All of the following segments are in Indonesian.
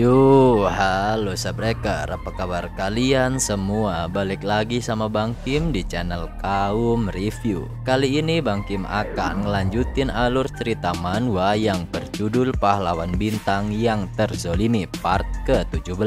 Yo, halo sabreker, apa kabar kalian semua? Balik lagi sama Bang Kim di channel Kaum Review. Kali ini Bang Kim akan ngelanjutin alur cerita manhwa yang berjudul Pahlawan Bintang yang Terzolimi part ke-17.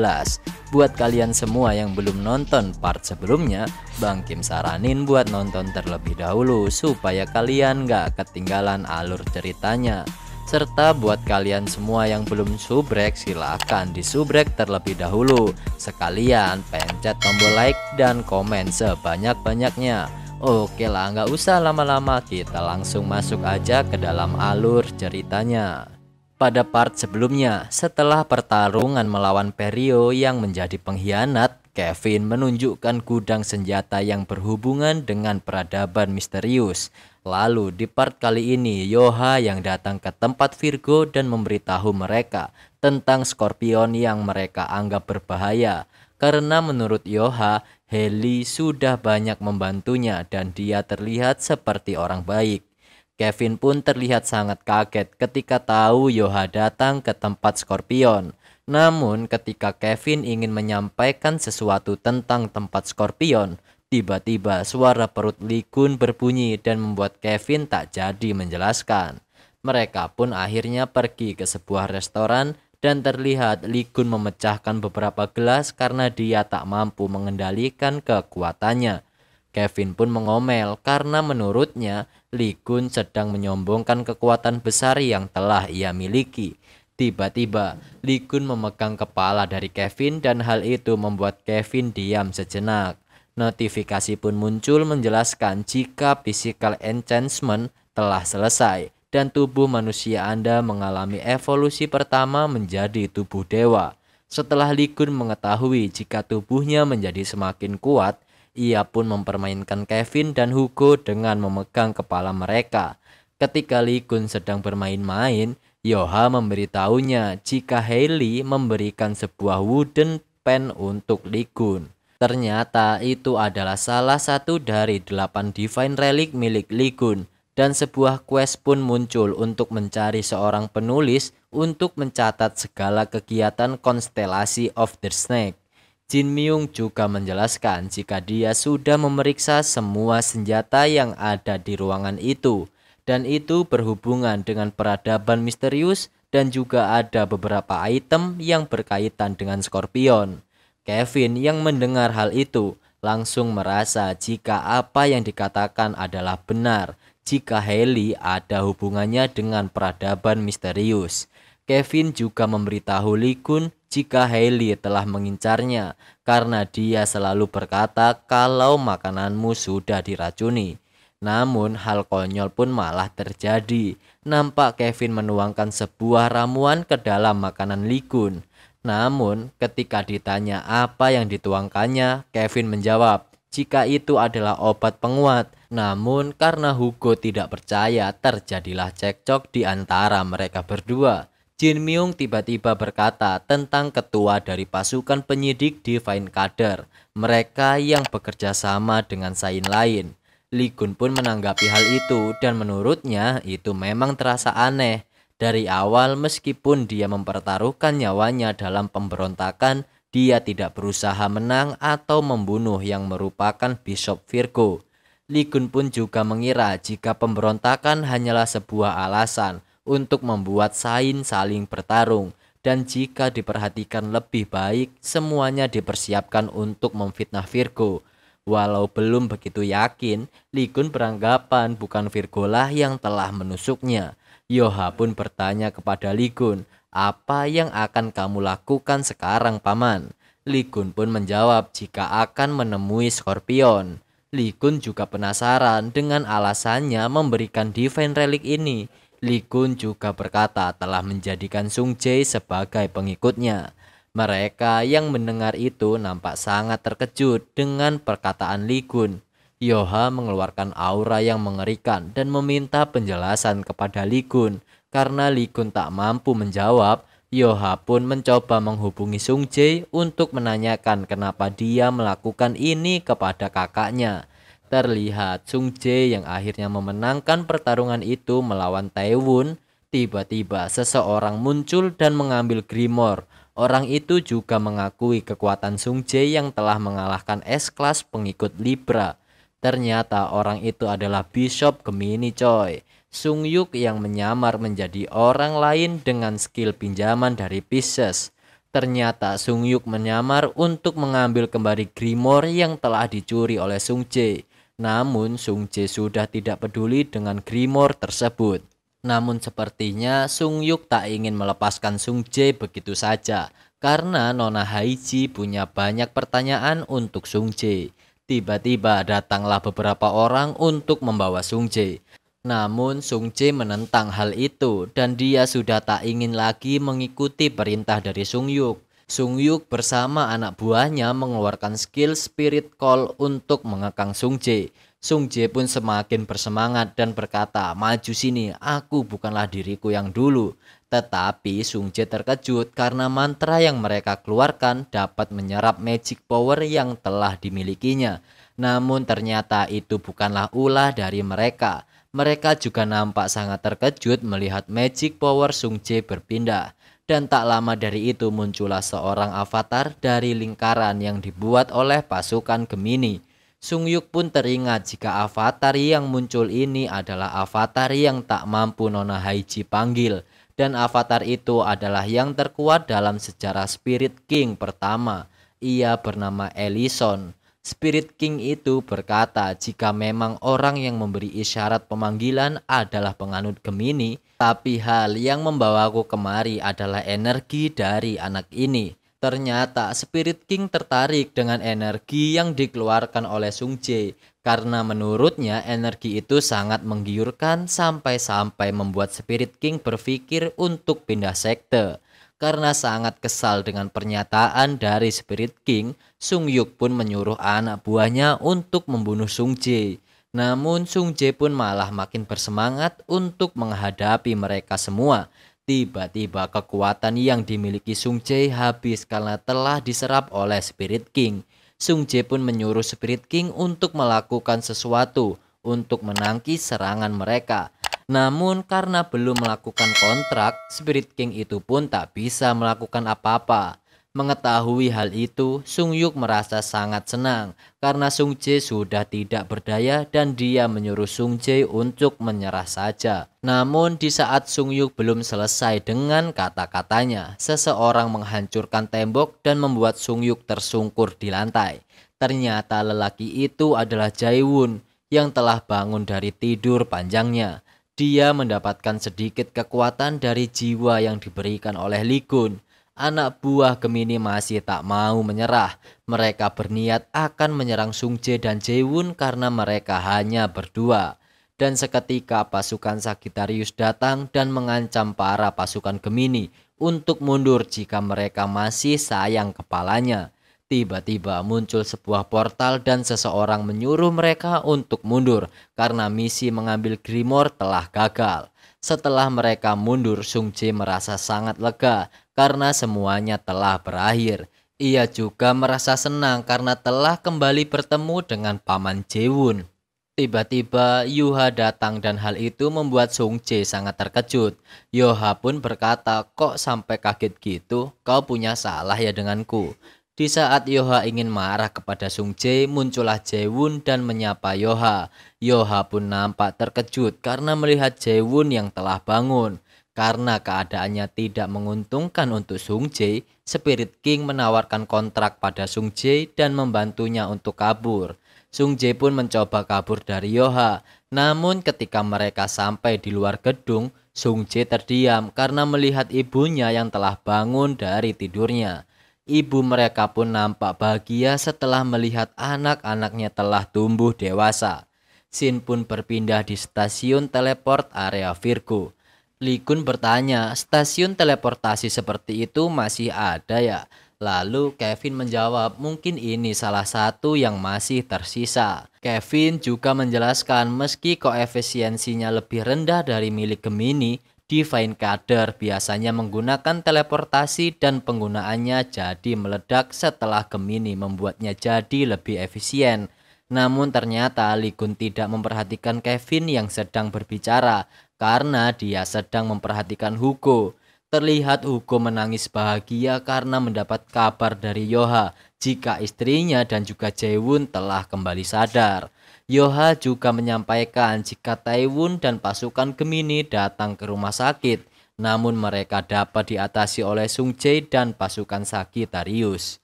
Buat kalian semua yang belum nonton part sebelumnya, Bang Kim saranin buat nonton terlebih dahulu supaya kalian gak ketinggalan alur ceritanya. Serta buat kalian semua yang belum subrek, silahkan disubrek terlebih dahulu. Sekalian pencet tombol like dan komen sebanyak-banyaknya. Oke lah, nggak usah lama-lama, kita langsung masuk aja ke dalam alur ceritanya. Pada part sebelumnya, setelah pertarungan melawan Perio yang menjadi pengkhianat, Kevin menunjukkan gudang senjata yang berhubungan dengan peradaban misterius. Lalu di part kali ini, Yoha yang datang ke tempat Virgo dan memberitahu mereka tentang Scorpion yang mereka anggap berbahaya. Karena menurut Yoha, Heli sudah banyak membantunya dan dia terlihat seperti orang baik. Kevin pun terlihat sangat kaget ketika tahu Yoha datang ke tempat Scorpion. Namun ketika Kevin ingin menyampaikan sesuatu tentang tempat Scorpion, tiba-tiba suara perut Lee Kun berbunyi dan membuat Kevin tak jadi menjelaskan. Mereka pun akhirnya pergi ke sebuah restoran dan terlihat Lee Kun memecahkan beberapa gelas karena dia tak mampu mengendalikan kekuatannya. Kevin pun mengomel karena menurutnya Lee Kun sedang menyombongkan kekuatan besar yang telah ia miliki. Tiba-tiba Lee Kun memegang kepala dari Kevin dan hal itu membuat Kevin diam sejenak. Notifikasi pun muncul menjelaskan jika physical enhancement telah selesai dan tubuh manusia Anda mengalami evolusi pertama menjadi tubuh dewa. Setelah Lee Kun mengetahui jika tubuhnya menjadi semakin kuat, ia pun mempermainkan Kevin dan Hugo dengan memegang kepala mereka. Ketika Lee Kun sedang bermain-main, Yoha memberitahunya jika Hailey memberikan sebuah wooden pen untuk Lee Kun. Ternyata itu adalah salah satu dari 8 Divine Relic milik Lee Kun. Dan sebuah quest pun muncul untuk mencari seorang penulis untuk mencatat segala kegiatan konstelasi of the Snake. Jin Myung juga menjelaskan jika dia sudah memeriksa semua senjata yang ada di ruangan itu. Dan itu berhubungan dengan peradaban misterius dan juga ada beberapa item yang berkaitan dengan Scorpion. Kevin yang mendengar hal itu langsung merasa jika apa yang dikatakan adalah benar, jika Hailey ada hubungannya dengan peradaban misterius. Kevin juga memberitahu Lee Kun jika Hailey telah mengincarnya karena dia selalu berkata kalau makananmu sudah diracuni. Namun hal konyol pun malah terjadi. Nampak Kevin menuangkan sebuah ramuan ke dalam makanan Lee Kun. Namun ketika ditanya apa yang dituangkannya, Kevin menjawab jika itu adalah obat penguat. Namun karena Hugo tidak percaya, terjadilah cekcok di antara mereka berdua. Jin Myung tiba-tiba berkata tentang ketua dari pasukan penyidik Divine Kader, mereka yang bekerja sama dengan Saint lain. Lee Kun pun menanggapi hal itu dan menurutnya itu memang terasa aneh. Dari awal meskipun dia mempertaruhkan nyawanya dalam pemberontakan, dia tidak berusaha menang atau membunuh yang merupakan Bishop Virgo. Lee Kun pun juga mengira jika pemberontakan hanyalah sebuah alasan untuk membuat Saint saling bertarung. Dan jika diperhatikan lebih baik, semuanya dipersiapkan untuk memfitnah Virgo. Walau belum begitu yakin, Lee Kun beranggapan bukan Virgo lah yang telah menusuknya. Yoha pun bertanya kepada Lee Kun, apa yang akan kamu lakukan sekarang paman? Lee Kun pun menjawab jika akan menemui Scorpion. Lee Kun juga penasaran dengan alasannya memberikan Divine Relic ini. Lee Kun juga berkata telah menjadikan Sung Jae sebagai pengikutnya. Mereka yang mendengar itu nampak sangat terkejut dengan perkataan Lee Kun. Yoha mengeluarkan aura yang mengerikan dan meminta penjelasan kepada Lee Kun. Karena Lee Kun tak mampu menjawab, Yoha pun mencoba menghubungi Sung Jae untuk menanyakan kenapa dia melakukan ini kepada kakaknya. Terlihat Sung Jae yang akhirnya memenangkan pertarungan itu melawan Taewon. Tiba-tiba seseorang muncul dan mengambil Grimoire. Orang itu juga mengakui kekuatan Sung Jae yang telah mengalahkan S-Class pengikut Libra. Ternyata orang itu adalah Bishop Gemini coy. Sung Yuk yang menyamar menjadi orang lain dengan skill pinjaman dari Pisces. Ternyata Sung Yuk menyamar untuk mengambil kembali Grimoire yang telah dicuri oleh Sung Jae. Namun Sung Jae sudah tidak peduli dengan Grimoire tersebut. Namun sepertinya Sung Yuk tak ingin melepaskan Sung Jae begitu saja. Karena Nona Haiji punya banyak pertanyaan untuk Sung Jae. Tiba-tiba datanglah beberapa orang untuk membawa Sung Jae. Namun Sung Jae menentang hal itu dan dia sudah tak ingin lagi mengikuti perintah dari Sung Yuk. Sung Yuk bersama anak buahnya mengeluarkan skill Spirit Call untuk mengekang Sung Jae. Sung Jae pun semakin bersemangat dan berkata, "Maju sini, aku bukanlah diriku yang dulu." Tetapi Sung Jae terkejut karena mantra yang mereka keluarkan dapat menyerap magic power yang telah dimilikinya. Namun ternyata itu bukanlah ulah dari mereka. Mereka juga nampak sangat terkejut melihat magic power Sung Jae berpindah. Dan tak lama dari itu muncullah seorang avatar dari lingkaran yang dibuat oleh pasukan Gemini. Sung Yuk pun teringat jika avatar yang muncul ini adalah avatar yang tak mampu Nona Haiji panggil. Dan avatar itu adalah yang terkuat dalam sejarah Spirit King pertama. Ia bernama Ellison. Spirit King itu berkata jika memang orang yang memberi isyarat pemanggilan adalah penganut Gemini, tapi hal yang membawaku kemari adalah energi dari anak ini. Ternyata Spirit King tertarik dengan energi yang dikeluarkan oleh Sung Jae karena menurutnya energi itu sangat menggiurkan sampai-sampai membuat Spirit King berpikir untuk pindah sekte. Karena sangat kesal dengan pernyataan dari Spirit King, Sung Yuk pun menyuruh anak buahnya untuk membunuh Sung Jae. Namun Sung Jae pun malah makin bersemangat untuk menghadapi mereka semua. Tiba-tiba kekuatan yang dimiliki Sung Jae habis karena telah diserap oleh Spirit King. Sung Jae pun menyuruh Spirit King untuk melakukan sesuatu untuk menangkis serangan mereka. Namun karena belum melakukan kontrak, Spirit King itu pun tak bisa melakukan apa-apa. Mengetahui hal itu, Sung Yuk merasa sangat senang karena Sung Jae sudah tidak berdaya dan dia menyuruh Sung Jae untuk menyerah saja. Namun di saat Sung Yuk belum selesai dengan kata-katanya, seseorang menghancurkan tembok dan membuat Sung Yuk tersungkur di lantai. Ternyata lelaki itu adalah Jae Woon yang telah bangun dari tidur panjangnya. Dia mendapatkan sedikit kekuatan dari jiwa yang diberikan oleh Lee Kun. Anak buah Gemini masih tak mau menyerah. Mereka berniat akan menyerang Sung Jae dan Jae Woon karena mereka hanya berdua. Dan seketika pasukan Sagittarius datang dan mengancam para pasukan Gemini untuk mundur jika mereka masih sayang kepalanya. Tiba-tiba muncul sebuah portal dan seseorang menyuruh mereka untuk mundur karena misi mengambil Grimoire telah gagal. Setelah mereka mundur, Sung Jae merasa sangat lega karena semuanya telah berakhir. Ia juga merasa senang karena telah kembali bertemu dengan paman Jae Woon. Tiba-tiba Yuha datang dan hal itu membuat Sung Jae sangat terkejut. Yuha pun berkata, "Kok sampai kaget gitu? Kau punya salah ya denganku?" Di saat Yoha ingin marah kepada Sung Jae, muncullah Jae Woon dan menyapa Yoha. Yoha pun nampak terkejut karena melihat Jae Woon yang telah bangun. Karena keadaannya tidak menguntungkan untuk Sung Jae, Spirit King menawarkan kontrak pada Sung Jae dan membantunya untuk kabur. Sung Jae pun mencoba kabur dari Yoha. Namun ketika mereka sampai di luar gedung, Sung Jae terdiam karena melihat ibunya yang telah bangun dari tidurnya. Ibu mereka pun nampak bahagia setelah melihat anak-anaknya telah tumbuh dewasa. Shin pun berpindah di stasiun teleport area Virgo. Lee Kun bertanya, "Stasiun teleportasi seperti itu masih ada ya?" Lalu Kevin menjawab, "Mungkin ini salah satu yang masih tersisa." Kevin juga menjelaskan meski koefisiensinya lebih rendah dari milik Gemini, Divine Cader biasanya menggunakan teleportasi dan penggunaannya jadi meledak setelah Gemini membuatnya jadi lebih efisien. Namun ternyata Lee Kun tidak memperhatikan Kevin yang sedang berbicara karena dia sedang memperhatikan Hugo. Terlihat Hugo menangis bahagia karena mendapat kabar dari Yoha jika istrinya dan juga Jaewon telah kembali sadar. Yoha juga menyampaikan jika Taewon dan pasukan Gemini datang ke rumah sakit, namun mereka dapat diatasi oleh Sung Jae dan pasukan Sagittarius.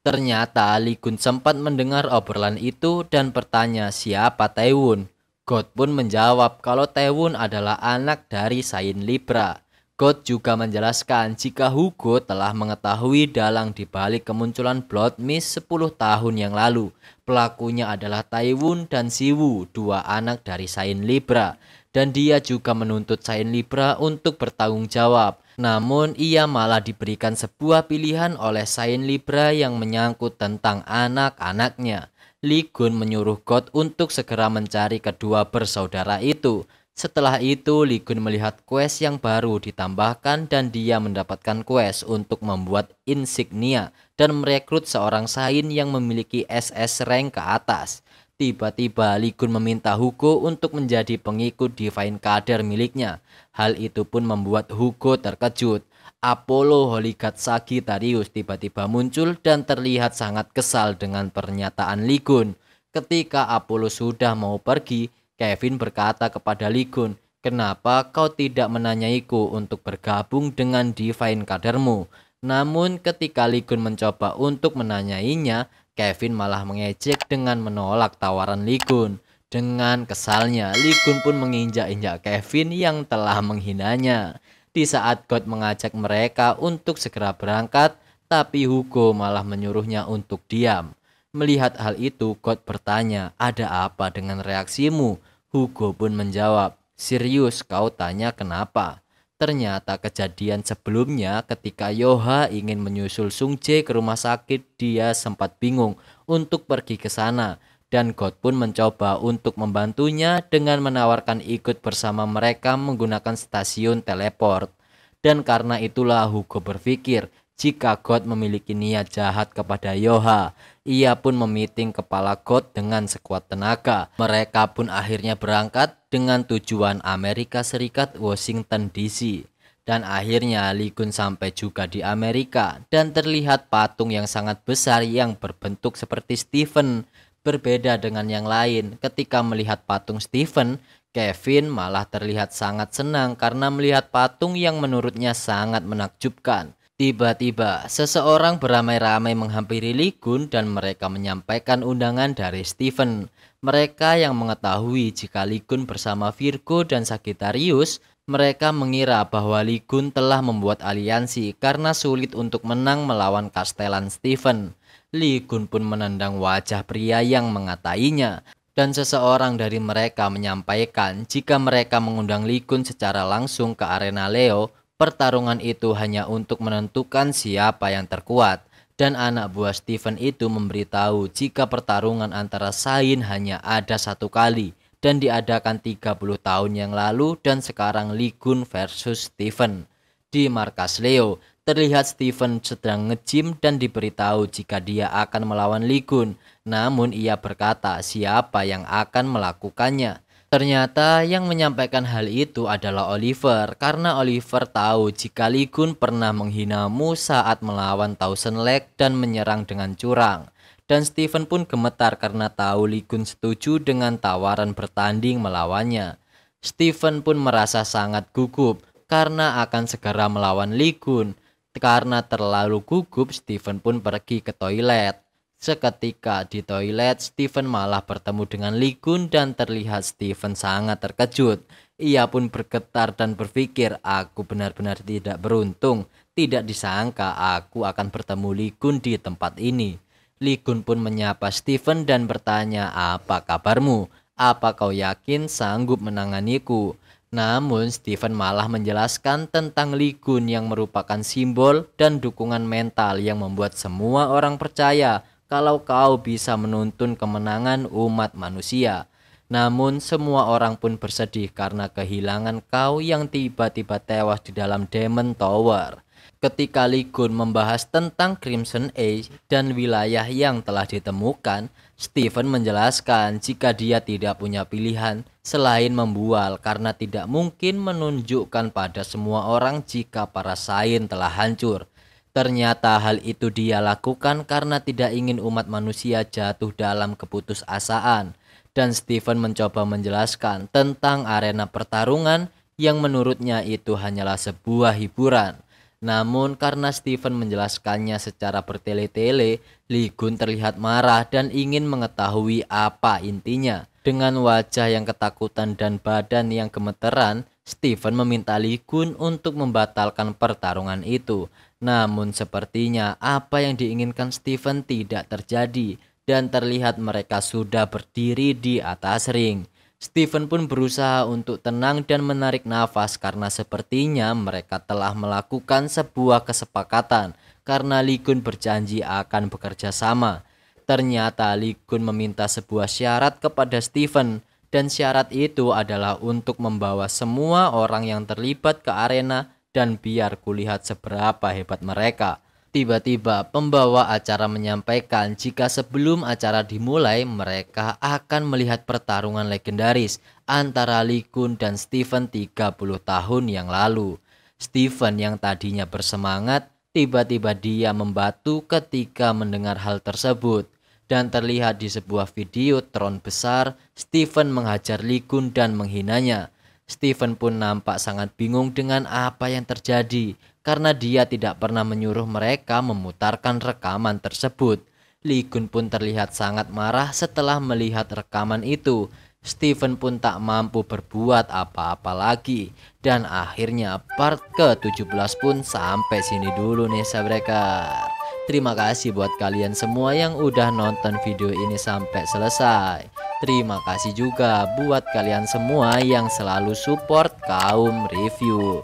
Ternyata Lee Gun sempat mendengar obrolan itu dan bertanya siapa Taewon. God pun menjawab kalau Taewon adalah anak dari Saint Libra. God juga menjelaskan jika Hugo telah mengetahui dalang dibalik kemunculan Blood Mist 10 tahun yang lalu. Pelakunya adalah Taewon dan Siwoo, dua anak dari Saint Libra. Dan dia juga menuntut Saint Libra untuk bertanggung jawab. Namun ia malah diberikan sebuah pilihan oleh Saint Libra yang menyangkut tentang anak-anaknya. Lee Gun menyuruh God untuk segera mencari kedua bersaudara itu. Setelah itu Lee Gun melihat quest yang baru ditambahkan dan dia mendapatkan quest untuk membuat insignia dan merekrut seorang Saint yang memiliki SS rank ke atas. Tiba-tiba Lee Gun meminta Hugo untuk menjadi pengikut Divine Kader miliknya. Hal itu pun membuat Hugo terkejut. Apollo Holy God Sagittarius tiba-tiba muncul dan terlihat sangat kesal dengan pernyataan Lee Gun. Ketika Apollo sudah mau pergi, Kevin berkata kepada Lee Gun, "Kenapa kau tidak menanyaiku untuk bergabung dengan Divine Kadermu?" Namun ketika Lee Gun mencoba untuk menanyainya, Kevin malah mengejek dengan menolak tawaran Lee Gun. Dengan kesalnya, Lee Gun pun menginjak-injak Kevin yang telah menghinanya. Di saat God mengajak mereka untuk segera berangkat, tapi Hugo malah menyuruhnya untuk diam. Melihat hal itu, God bertanya, "Ada apa dengan reaksimu?" Hugo pun menjawab, "Serius kau tanya kenapa?" Ternyata kejadian sebelumnya ketika Yoha ingin menyusul Sung Jae ke rumah sakit, dia sempat bingung untuk pergi ke sana. Dan God pun mencoba untuk membantunya dengan menawarkan ikut bersama mereka menggunakan stasiun teleport. Dan karena itulah Hugo berpikir jika God memiliki niat jahat kepada Yoha. Ia pun memiting kepala God dengan sekuat tenaga. Mereka pun akhirnya berangkat dengan tujuan Amerika Serikat Washington DC. Dan akhirnya Lee Gun sampai juga di Amerika dan terlihat patung yang sangat besar yang berbentuk seperti Stephen. Berbeda dengan yang lain, ketika melihat patung Stephen, Kevin malah terlihat sangat senang karena melihat patung yang menurutnya sangat menakjubkan. Tiba-tiba, seseorang beramai-ramai menghampiri Lee Gun dan mereka menyampaikan undangan dari Stephen. Mereka yang mengetahui jika Lee Gun bersama Virgo dan Sagittarius, mereka mengira bahwa Lee Gun telah membuat aliansi karena sulit untuk menang melawan Kastelan Stephen. Lee Gun pun menendang wajah pria yang mengatainya. Dan seseorang dari mereka menyampaikan jika mereka mengundang Lee Gun secara langsung ke arena Leo, pertarungan itu hanya untuk menentukan siapa yang terkuat. Dan anak buah Stephen itu memberitahu jika pertarungan antara Saint hanya ada satu kali dan diadakan 30 tahun yang lalu dan sekarang Lee Gun versus Stephen. Di markas Leo, terlihat Stephen sedang nge-gym dan diberitahu jika dia akan melawan Lee Gun. Namun ia berkata siapa yang akan melakukannya. Ternyata yang menyampaikan hal itu adalah Oliver, karena Oliver tahu jika Lee Gun pernah menghinamu saat melawan Thousand Leg dan menyerang dengan curang. Dan Stephen pun gemetar karena tahu Lee Gun setuju dengan tawaran bertanding melawannya. Stephen pun merasa sangat gugup karena akan segera melawan Lee Gun. Karena terlalu gugup, Stephen pun pergi ke toilet. Seketika di toilet, Stephen malah bertemu dengan Lee Gun dan terlihat Stephen sangat terkejut. Ia pun bergetar dan berpikir, aku benar-benar tidak beruntung. Tidak disangka aku akan bertemu Lee Gun di tempat ini. Lee Gun pun menyapa Stephen dan bertanya, apa kabarmu? Apa kau yakin sanggup menanganiku? Namun Stephen malah menjelaskan tentang Lee Gun yang merupakan simbol dan dukungan mental yang membuat semua orang percaya kalau kau bisa menuntun kemenangan umat manusia. Namun semua orang pun bersedih karena kehilangan kau yang tiba-tiba tewas di dalam Demon Tower. Ketika Lee Gun membahas tentang Crimson Age dan wilayah yang telah ditemukan, Stephen menjelaskan jika dia tidak punya pilihan selain membual karena tidak mungkin menunjukkan pada semua orang jika para saint telah hancur. Ternyata hal itu dia lakukan karena tidak ingin umat manusia jatuh dalam keputusasaan. Dan Stephen mencoba menjelaskan tentang arena pertarungan yang menurutnya itu hanyalah sebuah hiburan. Namun karena Stephen menjelaskannya secara bertele-tele, Lee Gun terlihat marah dan ingin mengetahui apa intinya. Dengan wajah yang ketakutan dan badan yang gemeteran, Stephen meminta Lee Gun untuk membatalkan pertarungan itu. Namun sepertinya apa yang diinginkan Stephen tidak terjadi dan terlihat mereka sudah berdiri di atas ring. Stephen pun berusaha untuk tenang dan menarik nafas karena sepertinya mereka telah melakukan sebuah kesepakatan karena Lee Gun berjanji akan bekerja sama. Ternyata Lee Gun meminta sebuah syarat kepada Stephen dan syarat itu adalah untuk membawa semua orang yang terlibat ke arena dan biar kulihat seberapa hebat mereka. Tiba-tiba pembawa acara menyampaikan jika sebelum acara dimulai mereka akan melihat pertarungan legendaris antara Lee Gun dan Stephen 30 tahun yang lalu. Stephen yang tadinya bersemangat, tiba-tiba dia membatu ketika mendengar hal tersebut. Dan terlihat di sebuah video tron besar, Stephen menghajar Lee Gun dan menghinanya. Stephen pun nampak sangat bingung dengan apa yang terjadi karena dia tidak pernah menyuruh mereka memutarkan rekaman tersebut. Lee Gun pun terlihat sangat marah setelah melihat rekaman itu. Stephen pun tak mampu berbuat apa-apa lagi. Dan akhirnya part ke-17 pun sampai sini dulu nih sahabat. Terima kasih buat kalian semua yang udah nonton video ini sampai selesai. Terima kasih juga buat kalian semua yang selalu support Kaum Review.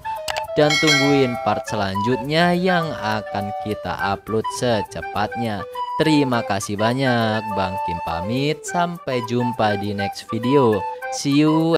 Dan tungguin part selanjutnya yang akan kita upload secepatnya. Terima kasih banyak. Bang Kim pamit. Sampai jumpa di next video. See you.